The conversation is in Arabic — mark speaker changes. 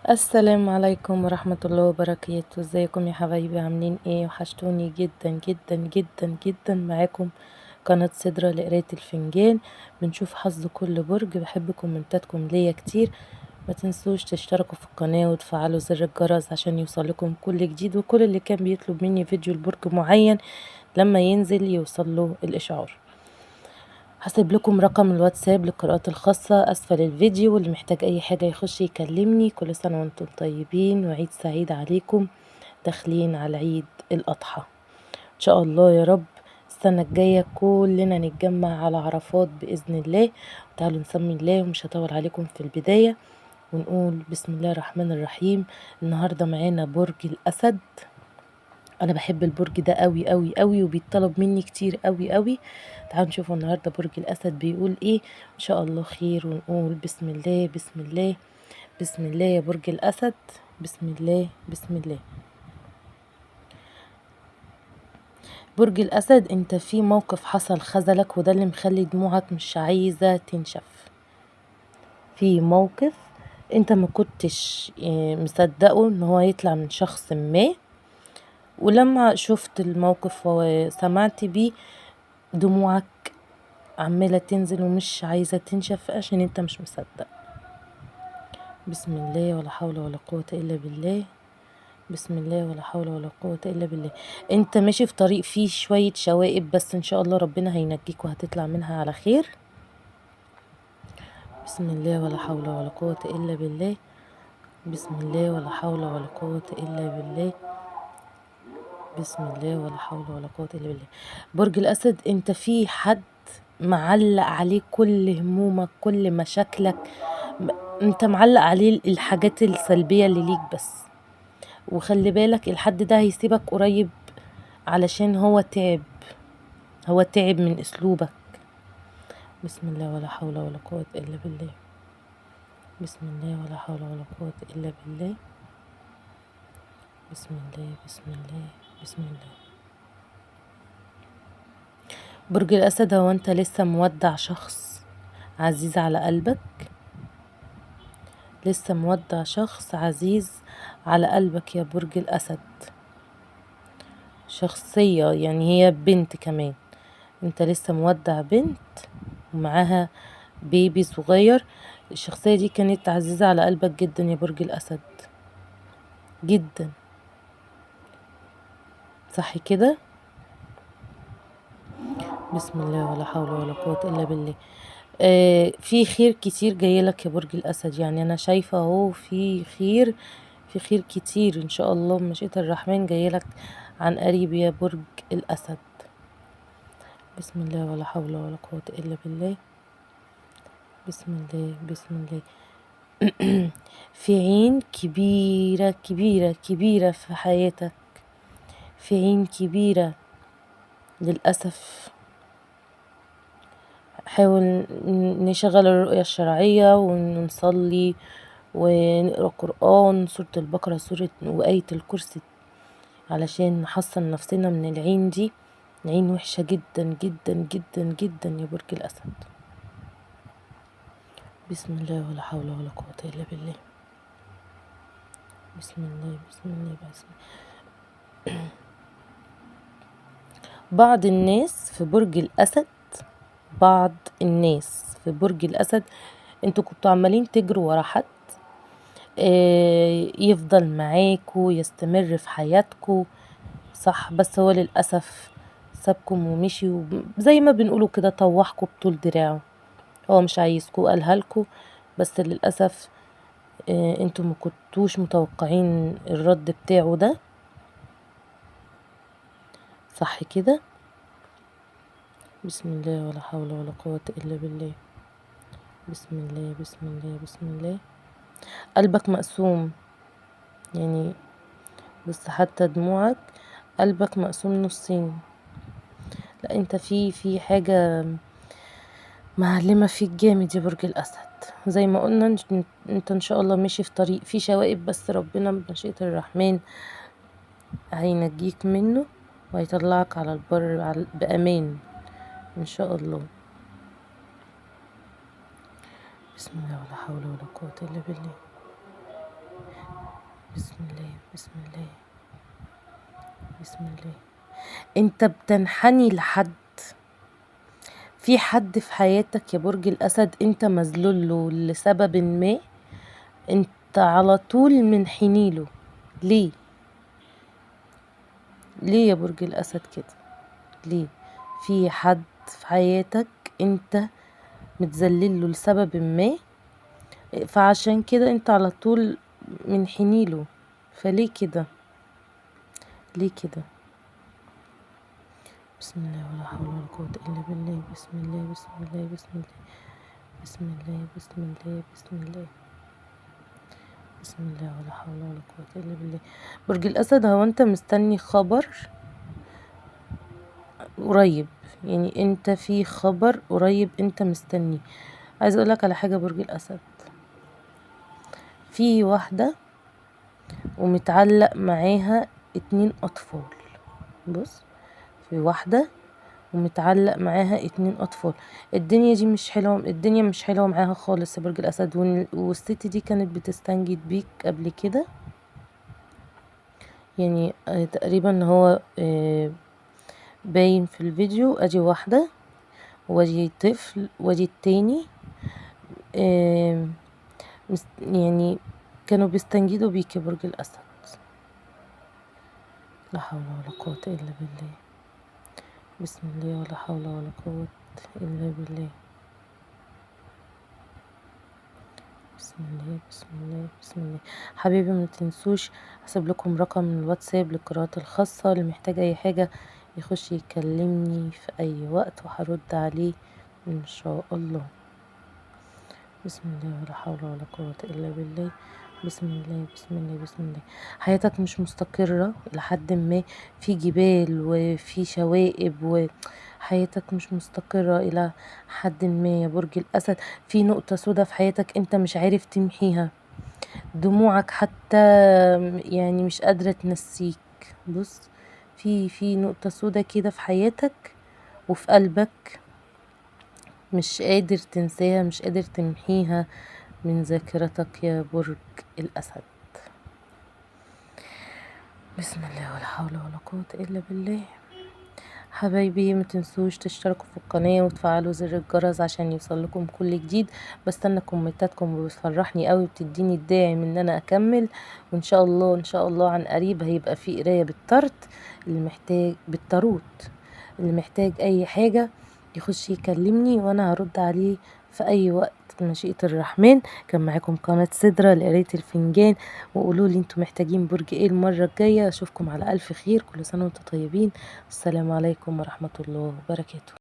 Speaker 1: السلام عليكم ورحمة الله وبركاته. ازيكم يا حبايبي؟ عاملين ايه؟ وحشتوني جدا جدا جدا جدا. معاكم قناة سدرة لقراية الفنجان. بنشوف حظ كل برج. بحب كومنتاتكم ليا كتير. ما تنسوش تشتركوا في القناة وتفعلوا زر الجرس عشان يوصلكم كل جديد، وكل اللي كان بيطلب مني فيديو لبرج معين لما ينزل يوصله الإشعار. هسيب لكم رقم الواتساب للقراءات الخاصة أسفل الفيديو، واللي محتاج أي حاجة يخش يكلمني. كل سنة وانتم طيبين وعيد سعيد عليكم. داخلين على عيد الأضحى إن شاء الله يا رب. السنة الجاية كلنا نتجمع على عرفات بإذن الله. تعالوا نسمي الله، ومش هطول عليكم في البداية، ونقول بسم الله الرحمن الرحيم. النهاردة معانا برج الأسد. انا بحب البرج ده قوي قوي قوي، وبيطلب مني كتير قوي قوي. تعالوا نشوفوا النهارده برج الاسد بيقول ايه. ان شاء الله خير، ونقول بسم الله بسم الله بسم الله يا برج الاسد. بسم الله بسم الله. برج الاسد، انت في موقف حصل خذلك، وده اللي مخلي دموعك مش عايزه تنشف. في موقف انت ما كنتش مصدقه ان هو يطلع من شخص ما، ولما شفت الموقف وسمعت بيه دموعك عمالة تنزل ومش عايزة تنشف عشان انت مش مصدق. بسم الله ولا حول ولا قوة الا بالله. بسم الله ولا حول ولا قوة الا بالله. انت ماشي في طريق فيه شوية شوائب، بس ان شاء الله ربنا هينجيك وهتطلع منها على خير. بسم الله ولا حول ولا قوة الا بالله. بسم الله ولا حول ولا قوة الا بالله. بسم الله ولا حول ولا قوة الا بالله. برج الاسد، انت في حد معلق عليه كل همومك كل مشاكلك. انت معلق عليه الحاجات السلبية اللي ليك بس. وخلي بالك الحد ده هيسيبك قريب، علشان هو تعب من اسلوبك. بسم الله ولا حول ولا قوة الا بالله. بسم الله ولا حول ولا قوة الا بالله. بسم الله بسم الله بسم الله. برج الاسد، هو انت لسه مودع شخص عزيز على قلبك؟ لسه مودع شخص عزيز على قلبك يا برج الاسد. شخصية، يعني هي بنت كمان. انت لسه مودع بنت ومعاها بيبي صغير. الشخصية دي كانت عزيزة على قلبك جدا يا برج الأسد، جدا. صح كده؟ بسم الله ولا حول ولا قوة إلا بالله. في خير كتير جايلك يا برج الأسد. يعني أنا شايفة اهو في خير، في خير كتير إن شاء الله بمشيئة الرحمن جايلك عن قريب يا برج الأسد. بسم الله ولا حول ولا قوة إلا بالله. بسم الله بسم الله. في عين كبيرة كبيرة كبيرة في حياتك. في عين كبيرة للأسف. حاول نشغل الرؤية الشرعية ونصلي ونقرأ قرآن، سورة البقرة، سورة وآية الكرسي، علشان نحصن نفسنا من العين دي. العين وحشة جدا جدا جدا جدا يا برج الأسد. بسم الله ولا حول ولا قوة إلا بالله. بسم الله بسم الله بسم الله. بعض الناس في برج الأسد، بعض الناس في برج الأسد، انتوا كنتوا عمالين تجروا ورا حد يفضل معاكوا يستمر في حياتكوا، صح؟ بس هو للأسف سابكم ومشي، زي ما بنقولوا كده طوحكوا بطول دراعه. هو مش عايزكوا، قالها لكوا، بس للأسف انتوا ما كنتوش متوقعين الرد بتاعه ده، صح كده؟ بسم الله ولا حول ولا قوة إلا بالله. بسم الله بسم الله بسم الله. قلبك مقسوم، يعني بس حتى دموعك قلبك مقسوم نصين. لا انت في حاجة معلمة فيك جامد يا برج الأسد. زي ما قلنا انت ان شاء الله ماشي في طريق فيه شوائب، بس ربنا بمشيئة الرحمن هينجيك منه وهيطلعك على البر بأمان ان شاء الله. بسم الله ولا حول ولا قوة إلا بالله. الله بسم الله بسم الله. انت بتنحني لحد، في حد في حياتك يا برج الأسد انت مذلول له لسبب ما، انت على طول منحني له. ليه؟ ليه يا برج الأسد كده؟ ليه؟ في حد في حياتك انت متذلل له لسبب ما، فعشان كده انت على طول منحني له. فليه كده؟ ليه كده؟ بسم الله ولا حول ولا قوة إلا بالله. بسم الله بسم الله بسم الله بسم الله بسم الله بسم الله بسم الله ولا حول ولا قوة إلا بالله. برج الأسد، هو أنت مستني خبر قريب، يعني أنت في خبر قريب أنت مستني. عايز أقولك على حاجة برج الأسد، في واحدة ومتعلق معاها 2 أطفال. بص، في واحدة ومتعلق معاها 2 أطفال. الدنيا دي مش حلوة، الدنيا مش حلوة معاها خالص يا برج الأسد. والست دي كانت بتستنجد بيك قبل كده، يعني تقريبا هو باين في الفيديو. ادي واحدة وادي طفل وادي التاني، يعني كانوا بيستنجدوا بيك يا برج الأسد. لا حول ولا قوة إلا بالله. بسم الله ولا حول ولا قوة إلا بالله. بسم الله بسم الله بسم الله. حبيبي ما تنسوش، هسيب لكم رقم الواتساب للقراءات الخاصة، اللي محتاج اي حاجة يخش يكلمني في اي وقت وهرد عليه ان شاء الله. بسم الله ولا حول ولا قوة الا بالله. بسم الله بسم الله بسم الله. حياتك مش مستقرة لحد ما، في جبال وفي شوائب، وحياتك مش مستقرة الى حد ما يا برج الاسد. في نقطة سودة في حياتك انت مش عارف تمحيها، دموعك حتى يعني مش قادرة تنسيك. بص، في نقطة سودة كده في حياتك وفي قلبك، مش قادر تنساها، مش قادر تمحيها من ذاكرتك يا برج الأسد. بسم الله ولا حول ولا قوة إلا بالله. حبايبي ما تنسوش تشتركوا في القناة وتفعلوا زر الجرس عشان يوصلكم كل جديد. بستنى كومنتاتكم وبتفرحني قوي وبتديني الداعم ان انا اكمل. وان شاء الله ان شاء الله عن قريب هيبقى في قراية اللي محتاج بالتاروت، اللي محتاج اي حاجة يخش يكلمني وانا هرد عليه في اي وقت مشيئة الرحمن. كان معاكم قناة سدرة لقراية الفنجان، وقولوا لي انتوا محتاجين برج ايه المرة الجاية. اشوفكم على الف خير، كل سنة وانتم طيبين. السلام عليكم ورحمة الله وبركاته.